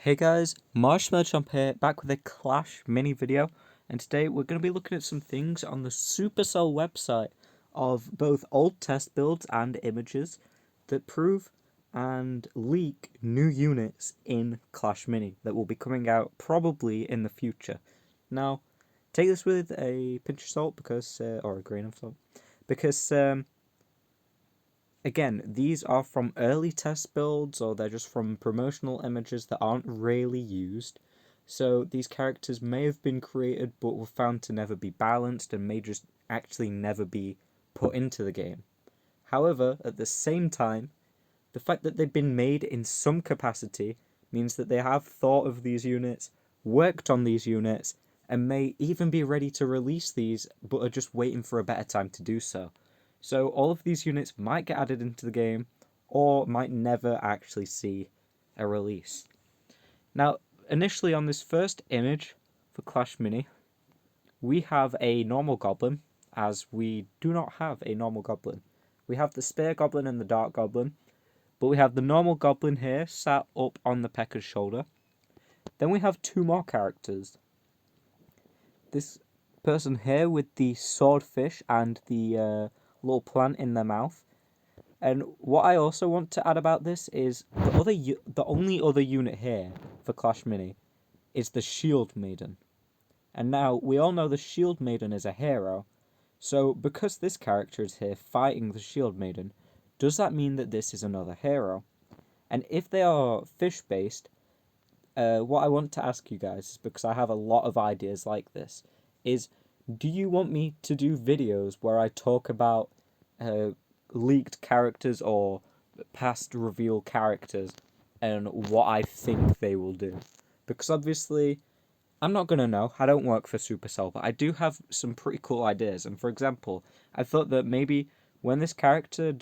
Hey guys, Marshmallow here, back with a Clash mini video, and today we're going to be looking at some things on the Supercell website of both old test builds and images that prove and leak new units in Clash Mini that will be coming out probably in the future. Now, take this with a pinch of salt because, or a grain of salt, because again, these are from early test builds, or they're just from promotional images that aren't really used. So these characters may have been created but were found to never be balanced and may just actually never be put into the game. However, at the same time, the fact that they've been made in some capacity means that they have thought of these units, worked on these units, and may even be ready to release these but are just waiting for a better time to do so. So all of these units might get added into the game or might never actually see a release. Now, initially on this first image for Clash Mini, we have a normal goblin, as we do not have a normal goblin. We have the spear goblin and the dark goblin, but we have the normal goblin here sat up on the Pekka's shoulder. Then we have two more characters. This person here with the swordfish and the little plant in their mouth. And what I also want to add about this is the only other unit here for Clash Mini is the Shield Maiden. And now we all know the Shield Maiden is a hero. So because this character is here fighting the Shield Maiden, does that mean that this is another hero? And if they are fish based, what I want to ask you guys is, because I have a lot of ideas like this, is do you want me to do videos where I talk about leaked characters or past reveal characters and what I think they will do? Because obviously I'm not going to know. I don't work for Supercell, but I do have some pretty cool ideas. And for example, I thought that maybe when this character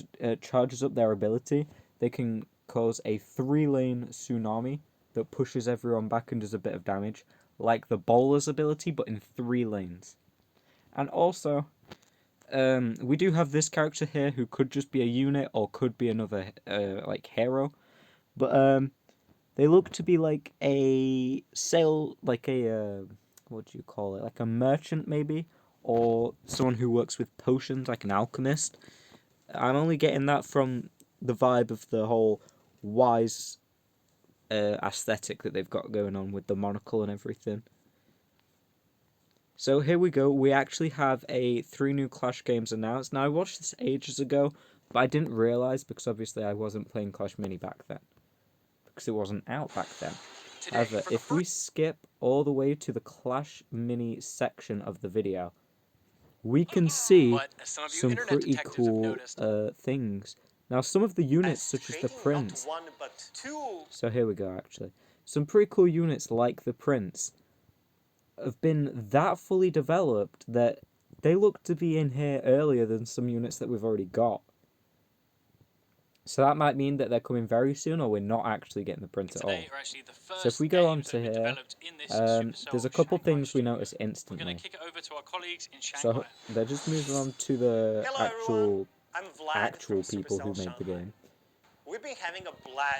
charges up their ability, they can cause a 3-lane tsunami that pushes everyone back and does a bit of damage, like the bowler's ability, but in 3 lanes. And also, we do have this character here who could just be a unit or could be another like hero, but they look to be like a what do you call it? Like a merchant maybe, or someone who works with potions, like an alchemist. I'm only getting that from the vibe of the whole wise aesthetic that they've got going on with the monocle and everything. So here we go. We actually have 3 new Clash games announced. Now I watched this ages ago, but I didn't realise because obviously I wasn't playing Clash Mini back then, because it wasn't out back then. However, if we skip all the way to the Clash Mini section of the video, we can see some pretty cool things. Now, some of the units, such as the Prince, so here we go actually, some pretty cool units like the Prince have been that fully developed that they look to be in here earlier than some units that we've already got. So that might mean that they're coming very soon, or we're not actually getting the Prince at all. So if we go on to here, there's a couple things we notice instantly. So they're just moving on to the actual people who made the game.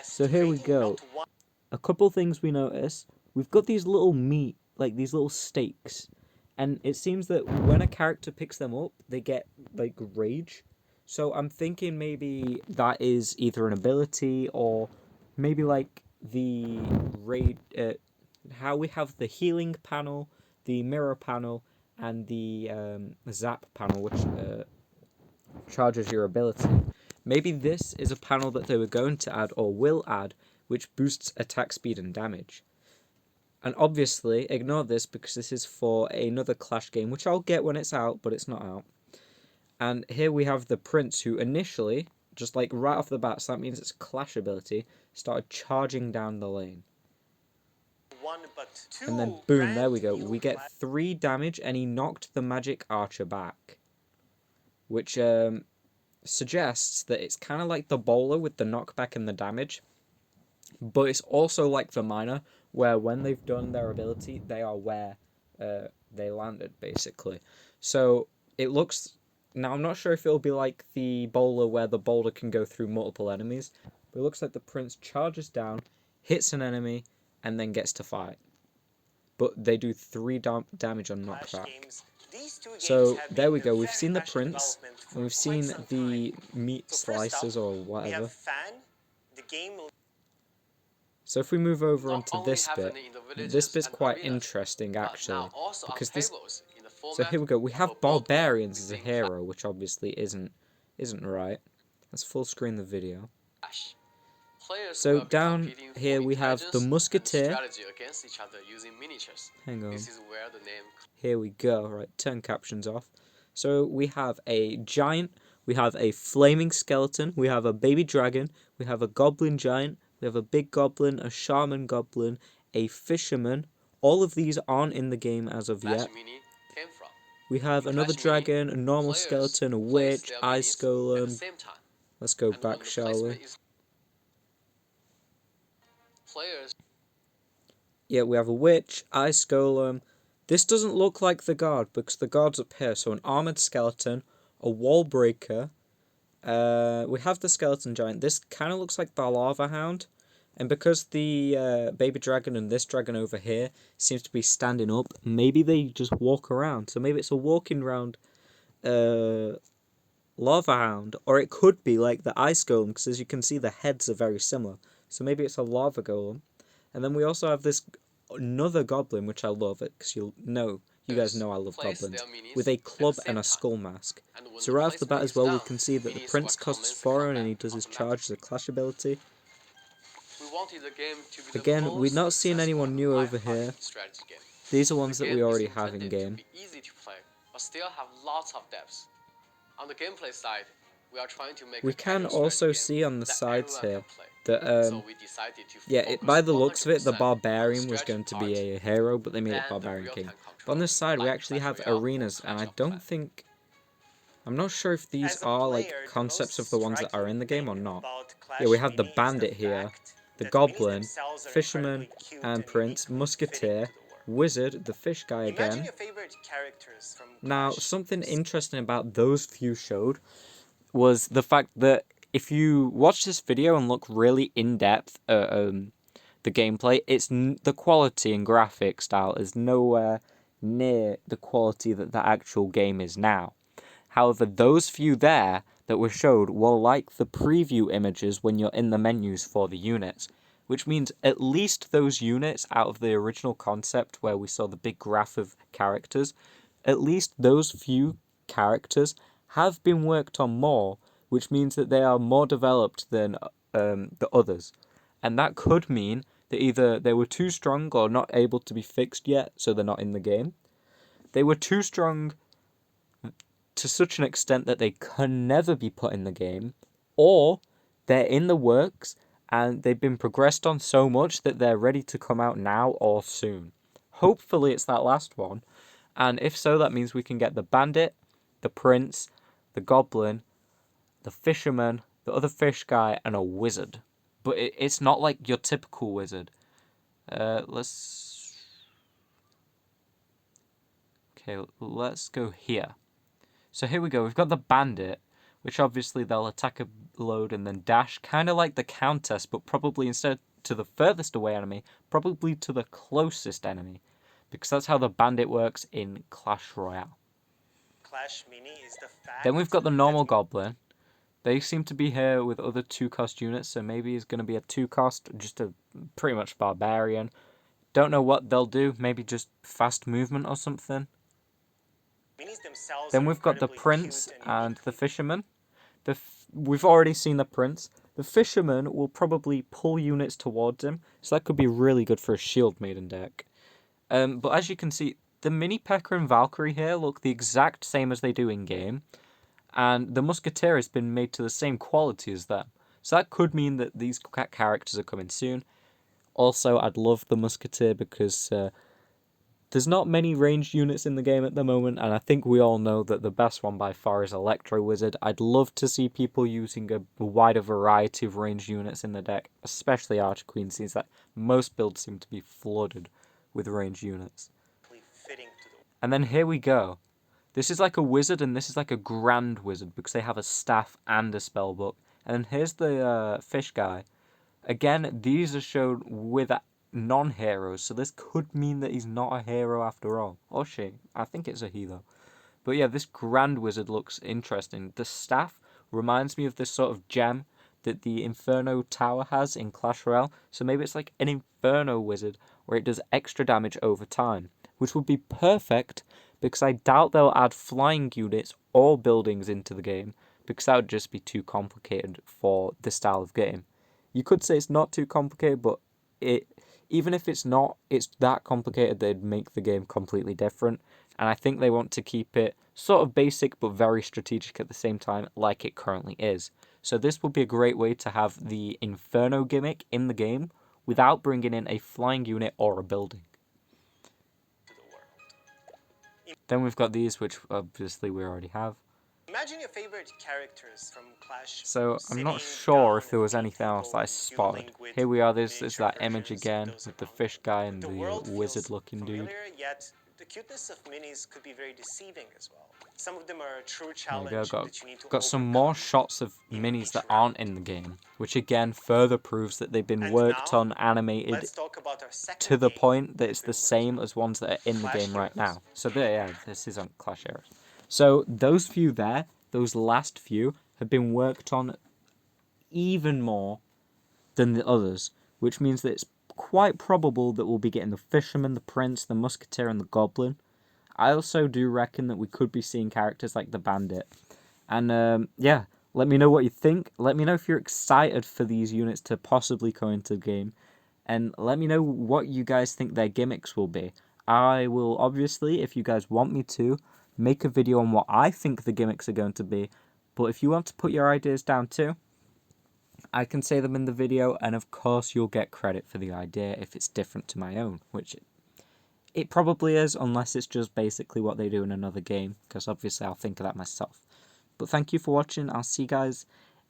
So here we go. A couple things we notice. We've got these little meat, like these little stakes. And it seems that when a character picks them up, they get like rage. So I'm thinking maybe that is either an ability or maybe like the raid, how we have the healing panel, the mirror panel, and the zap panel, which charges your ability. Maybe this is a panel that they were going to add or will add, which boosts attack speed and damage. And obviously, ignore this because this is for another Clash game, which I'll get when it's out, but it's not out. And here we have the Prince, who initially, just like right off the bat, so that means it's Clash ability, started charging down the lane. And then boom, there we go. We get 3 damage, and he knocked the magic archer back. Which suggests that it's kind of like the bowler with the knockback and the damage. But it's also like the miner, where when they've done their ability, they are where they landed, basically. So it looks... Now, I'm not sure if it'll be like the bowler, where the bowler can go through multiple enemies. But it looks like the Prince charges down, hits an enemy, and then gets to fight. But they do 3 damage on knockback. So there we go. We've seen the prince, and we've seen the meat slicers or whatever. So if we move over onto this bit's quite interesting actually, because this. So here we go. We have barbarians as a hero, which obviously isn't right. Let's full screen the video. So down here we have the musketeer. Hang on. Here we go. Right, turn captions off. So we have a giant, we have a flaming skeleton, we have a baby dragon, we have a goblin giant, we have a big goblin, a shaman goblin, a fisherman. All of these aren't in the game as of yet. We have another dragon, a normal skeleton, a witch, ice golem. Let's go back, shall we? Yeah, we have a witch, ice golem. This doesn't look like the guard because the guard's up here. So an armored skeleton, a wall breaker. We have the skeleton giant. This kind of looks like the lava hound. And because the baby dragon and this dragon over here seems to be standing up, maybe they just walk around. So maybe it's a walking round lava hound. Or it could be like the ice golem, because as you can see the heads are very similar. So maybe it's a lava golem. And then we also have this another goblin, which I love it, because you guys know I love goblins, with a club and a skull mask. So right off the bat as well, we can see that the prince costs 4 and he does his charge as a clash ability. Again, we're not seeing anyone new over here. These are ones that we already have in game. On the gameplay side, we are trying to make. We can also see on the sides here that by the looks of it, the barbarian was going to be a hero, but they made it barbarian king. But on this side, we actually have arenas, and I'm not sure if these are like concepts of the ones that are in the game or not. Yeah, we have the bandit here, the goblin, fisherman and prince, musketeer, wizard, the fish guy again. Now, something interesting about those few showed was the fact that if you watch this video and look really in depth at the gameplay, the quality and graphic style is nowhere near the quality that the actual game is now. However, those few there that were showed were like the preview images when you're in the menus for the units, which means at least those units out of the original concept where we saw the big graph of characters, at least those few characters have been worked on more, which means that they are more developed than the others. And that could mean that either they were too strong or not able to be fixed yet, so they're not in the game. They were too strong to such an extent that they can never be put in the game, or they're in the works and they've been progressed on so much that they're ready to come out now or soon. Hopefully it's that last one, and if so, that means we can get the bandit, the prince, the goblin, the fisherman, the other fish guy, and a wizard. But it's not like your typical wizard. Let's go here. So here we go. We've got the bandit, which obviously they'll attack a load and then dash, kind of like the countess, but probably instead to the furthest away enemy, probably to the closest enemy, because that's how the bandit works in Clash Royale. Then we've got the normal goblin. They seem to be here with other 2-cost units, so maybe he's going to be a 2-cost, just a pretty much barbarian. Don't know what they'll do, maybe just fast movement or something. Then we've got the prince and the fisherman. We've already seen the prince. The fisherman will probably pull units towards him, so that could be really good for a shield maiden deck. But as you can see, the Mini P.E.K.K.A. and Valkyrie here look the exact same as they do in-game, and the musketeer has been made to the same quality as them. So that could mean that these characters are coming soon. Also, I'd love the musketeer because there's not many ranged units in the game at the moment, and I think we all know that the best one by far is Electro Wizard. I'd love to see people using a wider variety of ranged units in the deck, especially Archer Queen, since that most builds seem to be flooded with ranged units. And then here we go. This is like a wizard, and this is like a grand wizard, because they have a staff and a spellbook. And then here's the fish guy. Again, these are shown with non-heroes, so this could mean that he's not a hero after all. Or she. I think it's a he though. But yeah, this Grand Wizard looks interesting. The staff reminds me of this sort of gem that the Inferno Tower has in Clash Royale. So maybe it's like an Inferno Wizard where it does extra damage over time, which would be perfect because I doubt they'll add flying units or buildings into the game because that would just be too complicated for this style of game. You could say it's not too complicated, but it even if it's not, it's that complicated they'd make the game completely different. And I think they want to keep it sort of basic but very strategic at the same time, like it currently is. So this would be a great way to have the Inferno gimmick in the game without bringing in a flying unit or a building. Then we've got these, which obviously we already have. Imagine your favorite characters from Clash. So I'm not sure if there was anything else that I spotted. Here we are, this is that image again with the fish guy and the wizard looking dude. Yet the cuteness of minis could be very deceiving as well. Some of them are a true There challenge you go. that you need to Got some more shots of minis that aren't in the game, which again further proves that they've been worked on, animated to the point that it's the same as ones that are in the game right now. So there, yeah, this is on Clash Heroes. So those few there, those last few, have been worked on even more than the others, which means that it's quite probable that we'll be getting the Fisherman, the Prince, the Musketeer, and the Goblin. I also do reckon that we could be seeing characters like the Bandit. And yeah, let me know what you think. Let me know if you're excited for these units to possibly come into the game. And let me know what you guys think their gimmicks will be. I will obviously, if you guys want me to, make a video on what I think the gimmicks are going to be. But if you want to put your ideas down too, I can say them in the video, and of course you'll get credit for the idea if it's different to my own, which it probably is, unless it's just basically what they do in another game, because obviously I'll think of that myself. But thank you for watching. I'll see you guys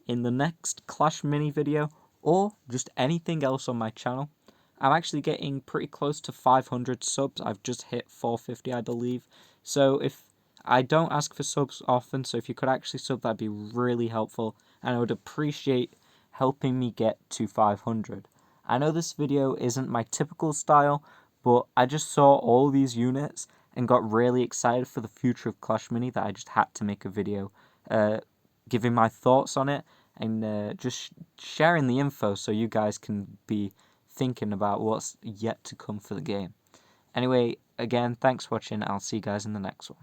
in the next Clash Mini video, or just anything else on my channel. I'm actually getting pretty close to 500 subs. I've just hit 450, I believe. So if I don't ask for subs often, so if you could actually sub, that'd be really helpful, and I would appreciate helping me get to 500. I know this video isn't my typical style, but I just saw all these units and got really excited for the future of Clash Mini that I just had to make a video giving my thoughts on it and just sharing the info so you guys can be thinking about what's yet to come for the game. Anyway, again, thanks for watching. I'll see you guys in the next one.